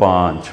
5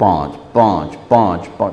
5 5 5 5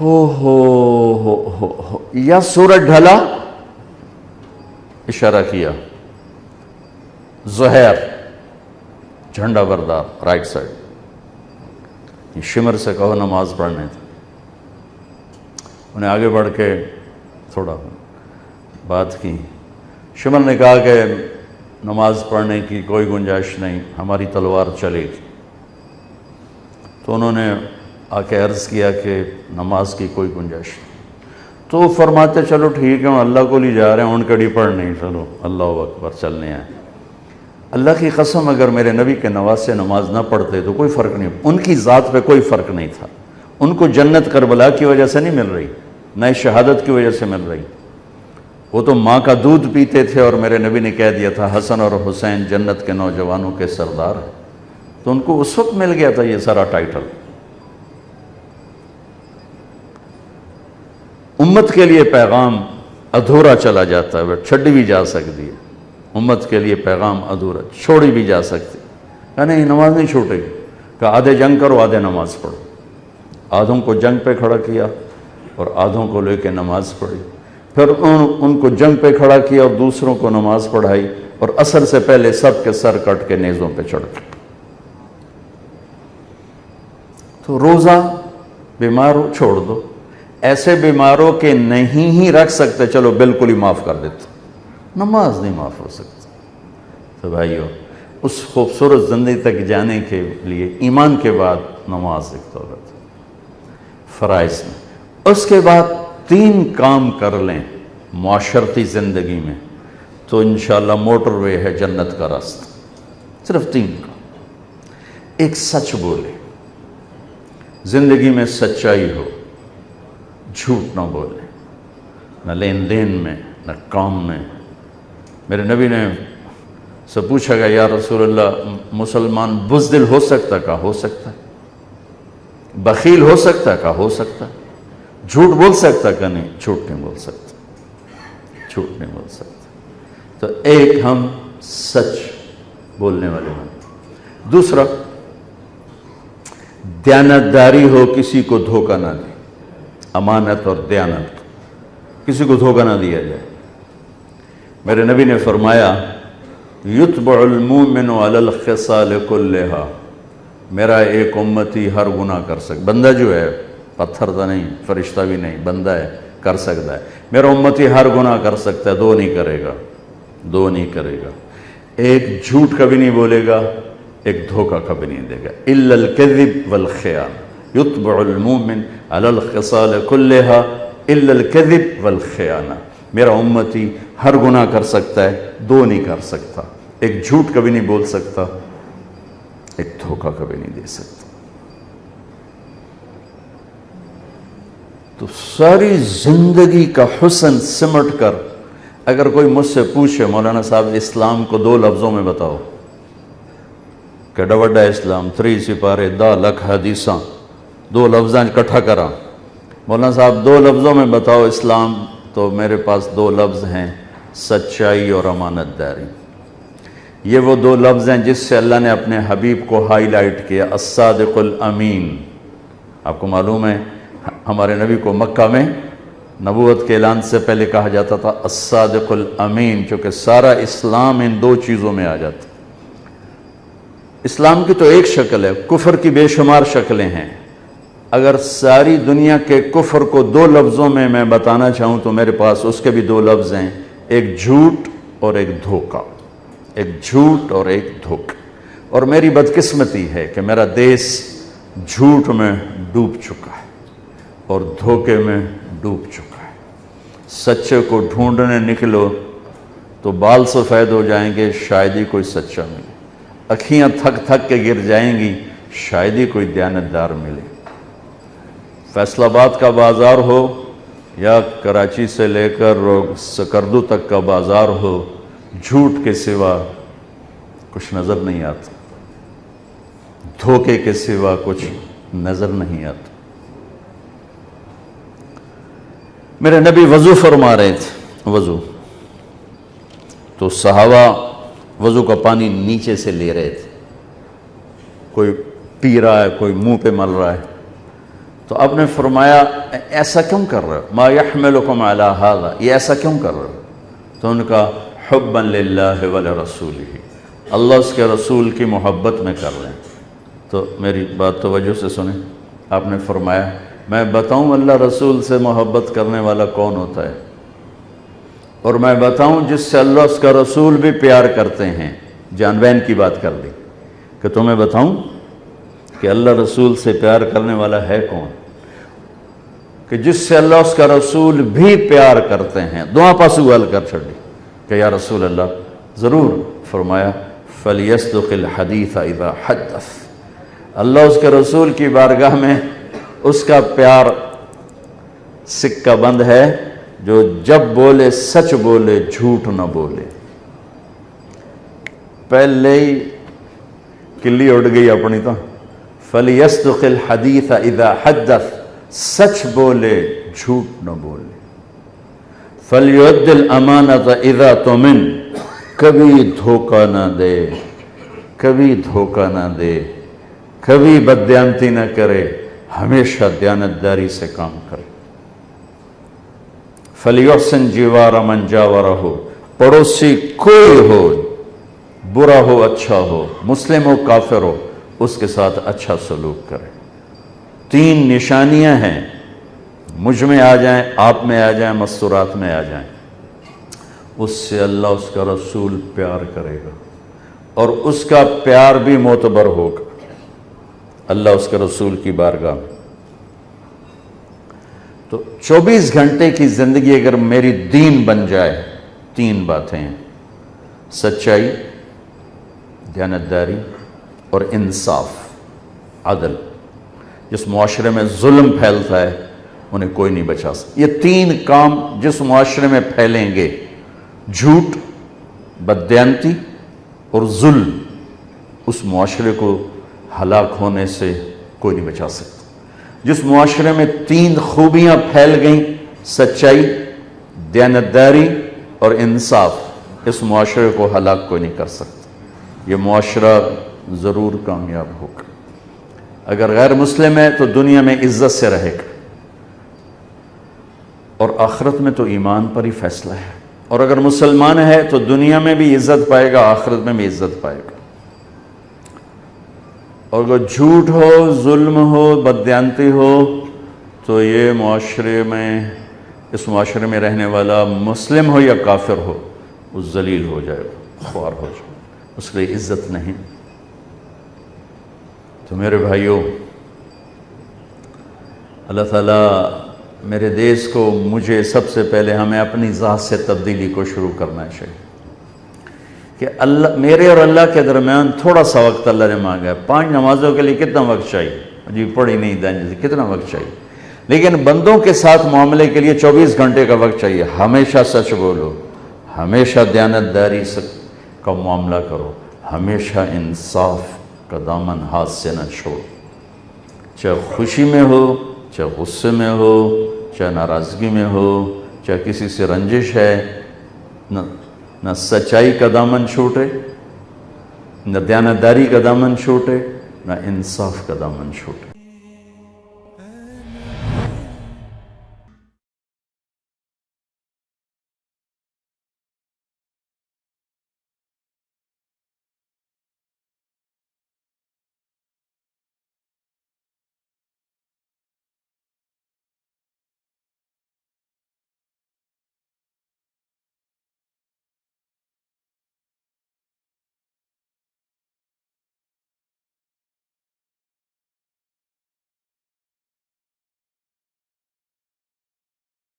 ہو یا سورج ڈھلا، اشارہ کیا، زہیر جھنڈا بردار رائٹ سائڈ، شمر سے کہو نماز پڑھنے تھے. انہیں آگے بڑھ کے تھوڑا بات کی. شمر نے کہا کہ نماز پڑھنے کی کوئی گنجائش نہیں، ہماری تلوار چلے گی. تو انہوں نے آ کے عرض کیا کہ نماز کی کوئی گنجائش نہیں. تو فرماتے چلو ٹھیک ہے، ہم اللہ کو لی جا رہے ہیں، ان کڑی پڑھنے، چلو اللہ اکبر چلنے آئے. اللہ کی قسم اگر میرے نبی کے نواسے نماز نہ پڑھتے تو کوئی فرق نہیں، ان کی ذات پہ کوئی فرق نہیں تھا. ان کو جنت کربلا کی وجہ سے نہیں مل رہی، نہ شہادت کی وجہ سے مل رہی. وہ تو ماں کا دودھ پیتے تھے، اور میرے نبی نے کہہ دیا تھا حسن اور حسین جنت کے نوجوانوں کے سردار ہیں. تو ان کو اس وقت مل گیا تھا یہ سارا ٹائٹل. امت کے لیے پیغام ادھورا چلا جاتا ہے، چھڈی بھی جا سکتی ہے. امت کے لیے پیغام ادھورا چھوڑی بھی جا سکتی. کہا نہیں نماز نہیں چھوٹے گی. کہا آدھے جنگ کرو آدھے نماز پڑھو. آدھوں کو جنگ پہ کھڑا کیا اور آدھوں کو لے کے نماز پڑھی. پھر ان کو جنگ پہ کھڑا کیا اور دوسروں کو نماز پڑھائی، اور عصر سے پہلے سب کے سر کٹ کے نیزوں پہ چڑھ گئے. تو روزہ بیمار ہو چھوڑ دو. ایسے بیماروں کے نہیں ہی رکھ سکتے، چلو بالکل ہی معاف کر دیتے. نماز نہیں معاف ہو سکتی. تو بھائیو، اس خوبصورت زندگی تک جانے کے لیے ایمان کے بعد نماز ایک دولت ہے فرائض میں. اس کے بعد 3 کام کر لیں معاشرتی زندگی میں تو انشاءاللہ موٹر وے ہے جنت کا راستہ. صرف 3 کام. ایک، سچ بولے، زندگی میں سچائی ہو، جھوٹ نہ بولے، نہ لین دین میں نہ کام میں. میرے نبی نے سے پوچھا گیا یا رسول اللہ مسلمان بزدل ہو سکتا؟ کہا ہو سکتا ہے. بخیل ہو سکتا ہے؟ کہا ہو سکتا ہے. جھوٹ بول سکتا؟ کہ نہیں جھوٹ نہیں بول سکتا، جھوٹ نہیں بول سکتا. تو ایک ہم سچ بولنے والے ہیں. دوسرا، دیانتداری ہو، کسی کو دھوکہ نہ دے. امانت اور دیانت، کسی کو دھوکہ نہ دیا جائے. میرے نبی نے فرمایا یتبع المومن علی الخصال کلہا. میرا ایک امتی ہر گناہ کر سکتا، بندہ جو ہے پتھر تو نہیں، فرشتہ بھی نہیں، بندہ ہے، کر سکتا ہے. میرا امتی ہر گناہ کر سکتا ہے، 2 نہیں کرے گا. 2 نہیں کرے گا. ایک جھوٹ کبھی نہیں بولے گا، ایک دھوکہ کبھی نہیں دے گا. الا الکذب والخیانہ. یتبع المومن علی الخصال کلہا الا الکذب والخیانہ. میرا امتی ہر گناہ کر سکتا ہے، 2 نہیں کر سکتا. ایک جھوٹ کبھی نہیں بول سکتا، ایک دھوکہ کبھی نہیں دے سکتا. تو ساری زندگی کا حسن سمٹ کر اگر کوئی مجھ سے پوچھے مولانا صاحب اسلام کو 2 لفظوں میں بتاؤ، کہ ڈوڈا اسلام 3 سپارے 10 لکھ حدیثاں 2 لفظاں اکٹھا کرا، مولانا صاحب 2 لفظوں میں بتاؤ اسلام، تو میرے پاس 2 لفظ ہیں، سچائی اور امانت داری. یہ وہ 2 لفظ ہیں جس سے اللہ نے اپنے حبیب کو ہائی لائٹ کیا، الصادق الامین. آپ کو معلوم ہے ہمارے نبی کو مکہ میں نبوت کے اعلان سے پہلے کہا جاتا تھا الصادق الامین، چونکہ سارا اسلام ان 2 چیزوں میں آ جاتا. اسلام کی تو ایک شکل ہے، کفر کی بے شمار شکلیں ہیں. اگر ساری دنیا کے کفر کو 2 لفظوں میں میں بتانا چاہوں تو میرے پاس اس کے بھی 2 لفظ ہیں، ایک جھوٹ اور ایک دھوکہ. ایک جھوٹ اور ایک دھوکہ. اور میری بدقسمتی ہے کہ میرا دیس جھوٹ میں ڈوب چکا ہے اور دھوکے میں ڈوب چکا ہے. سچے کو ڈھونڈنے نکلو تو بال سفید ہو جائیں گے، شاید ہی کوئی سچا ملے. اکھیاں تھک تھک کے گر جائیں گی، شاید ہی کوئی دیانتدار ملے. فیصل آباد کا بازار ہو یا کراچی سے لے کر سکردو تک کا بازار ہو، جھوٹ کے سوا کچھ نظر نہیں آتا، دھوکے کے سوا کچھ نظر نہیں آتا. میرے نبی وضو فرما رہے تھے، وضو تو صحابہ وضو کا پانی نیچے سے لے رہے تھے. کوئی پی رہا ہے، کوئی منہ پہ مل رہا ہے. تو آپ نے فرمایا ایسا کیوں کر رہے ہو؟ ما یحملکم علی ھذا، یہ ایسا کیوں کر رہے ہو؟ تو ان کا حبا للہ ولرسولہ، اللہ اس کے رسول کی محبت میں کر رہے ہیں۔ تو میری بات توجہ سے سنیں، آپ نے فرمایا میں بتاؤں اللہ رسول سے محبت کرنے والا کون ہوتا ہے، اور میں بتاؤں جس سے اللہ اس کا رسول بھی پیار کرتے ہیں۔ جانبین کی بات کر دی کہ تمہیں بتاؤں کہ اللہ رسول سے پیار کرنے والا ہے کون، کہ جس سے اللہ اس کا رسول بھی پیار کرتے ہیں۔ دعا پاسو گل کر چھڑی کہ یا رسول اللہ ضرور۔ فرمایا فَلْيَصْدُقِ الْحَدِيثَ إِذَا حَدَّثَ، اللہ اس کے رسول کی بارگاہ میں اس کا پیار سکہ بند ہے جو جب بولے سچ بولے، جھوٹ نہ بولے۔ پہلے ہی کلی اڑ گئی اپنی تو فَلْيَصْدُقِ الْحَدِيثَ إِذَا حَدَّثَ، سچ بولے جھوٹ نہ بولے۔ فَلْيُؤَدِّ الْأَمَانَةَ إِذَا تُؤْمِنَ، کبھی دھوکہ نہ دے، کبھی دھوکہ نہ دے، کبھی بددیانتی نہ کرے، ہمیشہ دیانتداری سے کام کرے۔ فَلْيُحْسِنْ جِوَارَ مَنْ جَاوَرَهُ، پڑوسی کوئی ہو، برا ہو اچھا ہو، مسلم ہو کافر ہو، اس کے ساتھ اچھا سلوک کرے۔ تین نشانیاں ہیں، مجھ میں آ جائیں، آپ میں آ جائیں، مستورات میں آ جائیں، اس سے اللہ اس کا رسول پیار کرے گا، اور اس کا پیار بھی معتبر ہوگا اللہ اس کے رسول کی بارگاہ میں۔ تو 24 گھنٹے کی زندگی اگر میری دین بن جائے، تین باتیں ہیں: سچائی، دیانتداری اور انصاف، عدل۔ جس معاشرے میں ظلم پھیلتا ہے انہیں کوئی نہیں بچا سکتا۔ یہ تین کام جس معاشرے میں پھیلیں گے، جھوٹ، بددیانتی اور ظلم، اس معاشرے کو ہلاک ہونے سے کوئی نہیں بچا سکتا۔ جس معاشرے میں تین خوبیاں پھیل گئیں، سچائی، دیانتداری اور انصاف، اس معاشرے کو ہلاک کوئی نہیں کر سکتا۔ یہ معاشرہ ضرور کامیاب ہوگا۔ اگر غیر مسلم ہے تو دنیا میں عزت سے رہے گا، اور آخرت میں تو ایمان پر ہی فیصلہ ہے، اور اگر مسلمان ہے تو دنیا میں بھی عزت پائے گا، آخرت میں بھی عزت پائے گا۔ اور اگر جھوٹ ہو، ظلم ہو، بددیانتی ہو، تو یہ معاشرے میں، اس معاشرے میں رہنے والا مسلم ہو یا کافر ہو، وہ ذلیل ہو جائے گا، خوار ہو جائے گا، اس کے لیے عزت نہیں۔ تو میرے بھائیوں، اللہ تعالیٰ میرے دیس کو، مجھے سب سے پہلے ہمیں اپنی ذات سے تبدیلی کو شروع کرنا چاہیے کہ اللہ، میرے اور اللہ کے درمیان تھوڑا سا وقت اللہ نے مانگا ہے۔ 5 نمازوں کے لیے کتنا وقت چاہیے؟ جی پڑھی نہیں دائیں جی، کتنا وقت چاہیے؟ لیکن بندوں کے ساتھ معاملے کے لیے 24 گھنٹے کا وقت چاہیے۔ ہمیشہ سچ بولو، ہمیشہ دیانتداری کا معاملہ کرو، ہمیشہ انصاف کا دامن ہاتھ سے نہ چھوڑو، چاہے خوشی میں ہو، چاہے غصے میں ہو، چاہے ناراضگی میں ہو، چاہے کسی سے رنجش ہے، نہ سچائی کا دامن چھوٹے، نہ دیانتداری کا دامن چھوٹے، نہ انصاف کا دامن چھوٹے۔